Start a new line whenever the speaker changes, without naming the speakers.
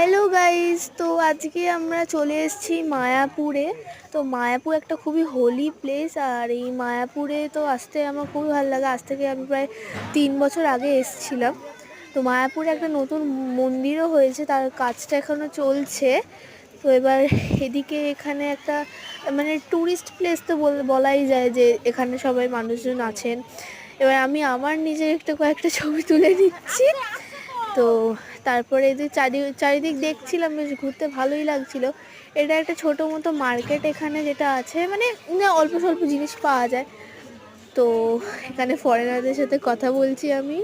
Hello guys, তো আজকে আমরা চলে এসেছি মায়াপুরে। তো মায়াপুর একটা খুবই হোলি প্লেস, আর এই মায়াপুরে তো আসতে আমার খুবই ভালো লাগে। আজ থেকে আমি প্রায় 3 বছর আগে এসেছিলাম। তো মায়াপুরে একটা নতুন মন্দিরও হয়েছে, তার কাজটা এখনও চলছে। তো এবার এদিকে এখানে একটা মানে ট্যুরিস্ট প্লেস তো বলাই যায়, যে এখানে সবাই মানুষজন আছেন। এবার আমি আমার নিজের একটা কয়েকটা ছবি তুলে নিচ্ছি। তো তারপরে এই যে চারিদিক দেখছিলাম, বেশ ঘুরতে ভালোই লাগছিল। এটা একটা ছোটো মতো মার্কেট এখানে যেটা আছে, মানে অল্প স্বল্প জিনিস পাওয়া যায়। তো এখানে ফরেনারদের সাথে কথা বলছি আমি।